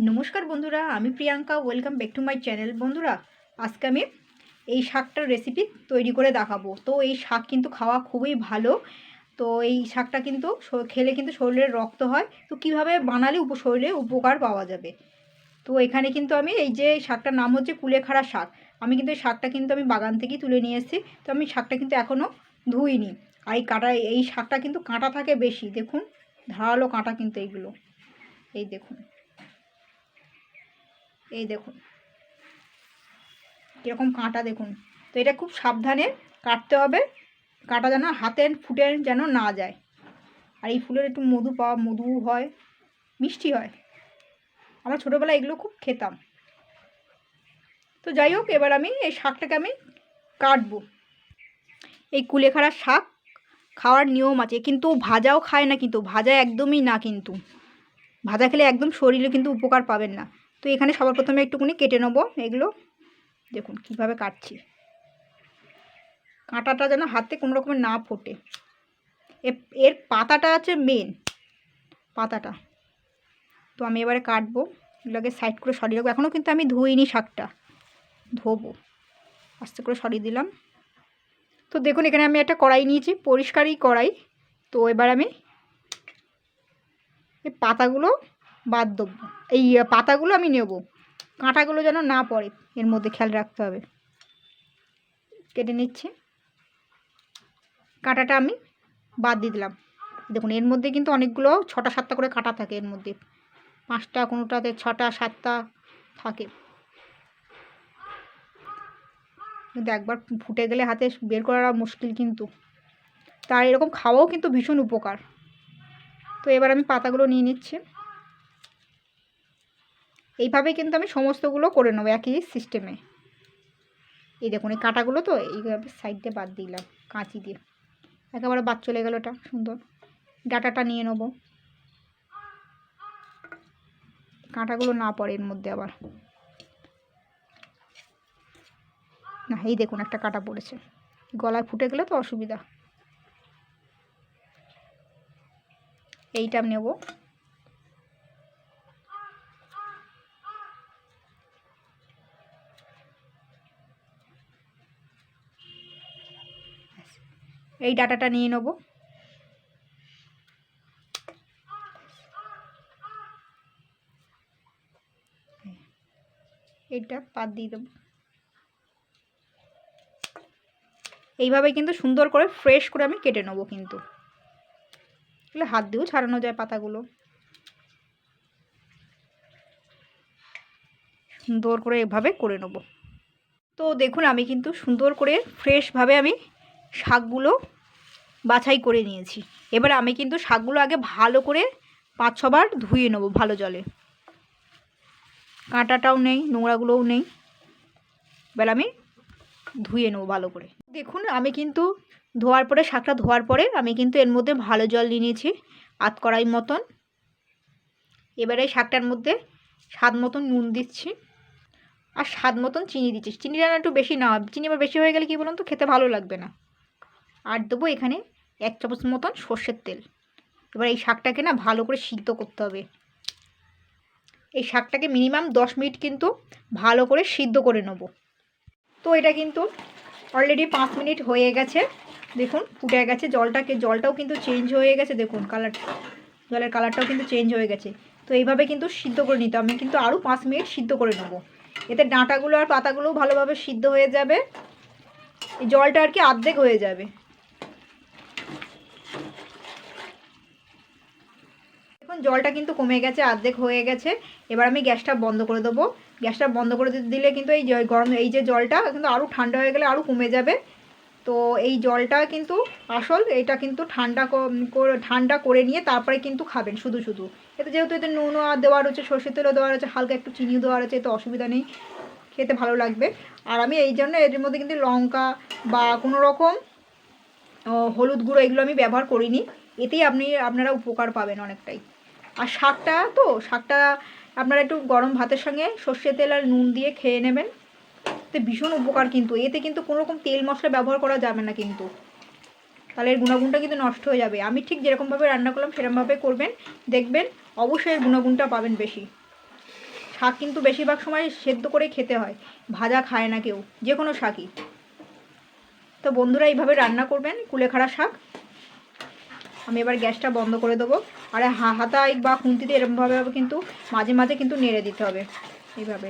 নমস্কার বন্ধুরা, আমি Priyanka. Welcome back to my channel. বন্ধুরা, আজকে আমি এই শাকটার রেসিপি তৈরি করে দেখাবো। তো এই শাক কিন্তু খাওয়া খুবই ভালো। তো এই শাকটা কিন্তু খেলে কিন্তু শরীরের রক্ত হয়। তো কিভাবে বানালে শরীরে উপকার পাওয়া যাবে। তো এখানে কিন্তু আমি এই যে শাকটার নাম হচ্ছে কুলেখাড়া শাক। আমি কিন্তু এই শাকটা কিন্তু আমি বাগান থেকেই তুলে নিয়ে এসেছি। তো আমি শাকটা কিন্তু এখনও ধুইনি। আর এই শাকটা কিন্তু কাঁটা থাকে বেশি। দেখুন, ধারালো কাঁটা কিন্তু এইগুলো। এই দেখুন, এই দেখুন কীরকম কাঁটা দেখুন। তো এটা খুব সাবধানে কাটতে হবে, কাঁটা যেন হাতের ফুটে যেন না যায়। আর এই ফুলের একটু মধু হয়, মিষ্টি হয়। আমরা ছোটোবেলায় এগুলো খুব খেতাম। তো যাই হোক, এবার আমি এই শাকটাকে আমি কাটবো। এই কুলেখাড়ার শাক খাওয়ার নিয়ম আছে, কিন্তু ভাজাও খায় না, কিন্তু ভাজা একদমই না, কিন্তু ভাজা খেলে একদম শরীরে কিন্তু উপকার পাবেন না। তো এখানে সবার প্রথমে একটুখানি কেটে নেবো এগুলো। দেখুন কিভাবে কাটছি, কাঁটাটা যেন হাতে কোনো রকমের না ফোটে। এর পাতাটা আছে মেন পাতাটা। তো আমি এবারে কাটবো, এগুলোকে সাইড করে সরিয়ে রাখবো। এখনও কিন্তু আমি ধুইনি শাকটা, ধোবো। আস্তে করে সরিয়ে দিলাম। তো দেখুন, এখানে আমি একটা কড়াই নিয়েছি, পরিষ্কারই কড়াই। তো এবার আমি এই পাতাগুলো বাদ দেবো, এই পাতাগুলো আমি নেব, কাঁটাগুলো যেন না পড়ে, এর মধ্যে খেয়াল রাখতে হবে। কেটে নিচ্ছি, কাঁটাটা আমি বাদ দিয়ে দিলাম। দেখুন, এর মধ্যে কিন্তু অনেকগুলো 6টা 7টা করে কাঁটা থাকে, এর মধ্যে 5টা, কোনোটাতে 6টা 7টা থাকে। কিন্তু একবার ফুটে গেলে হাতে বের করা মুশকিল কিন্তু। তার এরকম খাওয়াও কিন্তু ভীষণ উপকার। তো এবার আমি পাতাগুলো নিয়ে নিচ্ছি। এইভাবেই কিন্তু আমি সমস্তগুলো করে নেবো একই সিস্টেমে। এই দেখুন, এই কাঁটাগুলো তো এইভাবে সাইড দিয়ে বাদ দিলাম কাঁচি দিয়ে। একেবারে বাদ চলে গেল, এটা সুন্দর। ডাঁটাটা নিয়ে নেবো, কাঁটাগুলো না পড়ে এর মধ্যে আবার। না, এই দেখুন একটা কাঁটা পড়েছে, গলায় ফুটে গেলে তো অসুবিধা। এইটা নেব। এই ডাঁটাটা নিয়ে নেব। এইটা বাদ দিয়ে দেবো। এইভাবে কিন্তু সুন্দর করে ফ্রেশ করে আমি কেটে নেবো। কিন্তু এগুলো হাত দিয়েও ছাড়ানো যায় পাতাগুলো। সুন্দর করে এভাবে করে নেব। তো দেখুন, আমি কিন্তু সুন্দর করে ফ্রেশভাবে আমি শাকগুলো বাছাই করে নিয়েছি। এবার আমি কিন্তু শাকগুলো আগে ভালো করে 5-6 বার ধুয়ে নেবো ভালো জলে। কাঁটাটাও নেই, নোংরাগুলোও নেই। এবার আমি ধুয়ে নেবো ভালো করে। দেখুন, আমি কিন্তু শাকটা ধোয়ার পরে আমি কিন্তু এর মধ্যে ভালো জল নিয়ে নিয়েছি, 1/2 কড়াই মতন। এবারে শাকটার মধ্যে স্বাদ মতন নুন দিচ্ছি, আর স্বাদ মতন চিনি দিচ্ছি। চিনিটা একটু বেশি না, চিনি আবার বেশি হয়ে গেলে কী বলুন তো, খেতে ভালো লাগবে না। আর দেবো এখানে 1 চামচ মতন সর্ষের তেল। এবার এই শাকটাকে না ভালো করে সিদ্ধ করতে হবে। এই শাকটাকে মিনিমাম 10 মিনিট কিন্তু ভালো করে সিদ্ধ করে নেব। তো এটা কিন্তু অলরেডি 5 মিনিট হয়ে গেছে। দেখুন ফুটে গেছে, জলটাও কিন্তু চেঞ্জ হয়ে গেছে। দেখুন জলের কালারটাও কিন্তু চেঞ্জ হয়ে গেছে। তো এইভাবে কিন্তু সিদ্ধ করে নিতে, আমি কিন্তু আরও 5 মিনিট সিদ্ধ করে নেব। এতে ডাঁটাগুলো আর পাতাগুলোও ভালোভাবে সিদ্ধ হয়ে যাবে, এই জলটা আর কি অর্ধেক হয়ে যাবে। দেখুন, জলটা কিন্তু কমে গেছে, অর্ধেক হয়ে গেছে। এবার আমি গ্যাসটা বন্ধ করে দেবো। গ্যাসটা বন্ধ করে দিলে কিন্তু এই যে জলটা কিন্তু আরও ঠান্ডা হয়ে গেলে আরও কমে যাবে। তো এই জলটা কিন্তু এটা কিন্তু ঠান্ডা করে নিয়ে তারপরে কিন্তু খাবেন শুধু শুধু। যেহেতু এতে নুনও দেওয়া রয়েছে, সর্ষের তেলও দেওয়া রয়েছে, হালকা একটু চিনিও দেওয়া রয়েছে, এতে অসুবিধা নেই, খেতে ভালো লাগবে। আর আমি এই জন্য এর মধ্যে কিন্তু লঙ্কা বা কোনো রকম হলুদ গুঁড়ো এগুলো আমি ব্যবহার করিনি। এতেই আপনারা উপকার পাবেন অনেকটাই। আর শাকটা আপনারা একটু গরম ভাতের সঙ্গে সর্ষের তেল আর নুন দিয়ে খেয়ে নেবেন, এতে ভীষণ উপকার। কিন্তু এতে কিন্তু কোনো রকম তেল মশলা ব্যবহার করা যাবে না, কিন্তু তাহলে এর গুণাগুণটা কিন্তু নষ্ট হয়ে যাবে। আমি ঠিক যেরকমভাবে রান্না করলাম সেরকমভাবে করবেন, দেখবেন অবশ্যই এর গুণাগুণটা পাবেন বেশি। শাক কিন্তু বেশিরভাগ সময় সেদ্ধ করে খেতে হয়, ভাজা খায় না কেউ, যে কোনো শাকই। তো বন্ধুরা এইভাবে রান্না করবেন কুলেখাড়া শাক। আমি এবার গ্যাসটা বন্ধ করে দেবো। আর হাতায় বা খুন্তিতে এরকমভাবে কিন্তু মাঝে মাঝে কিন্তু নেড়ে দিতে হবে, এইভাবে।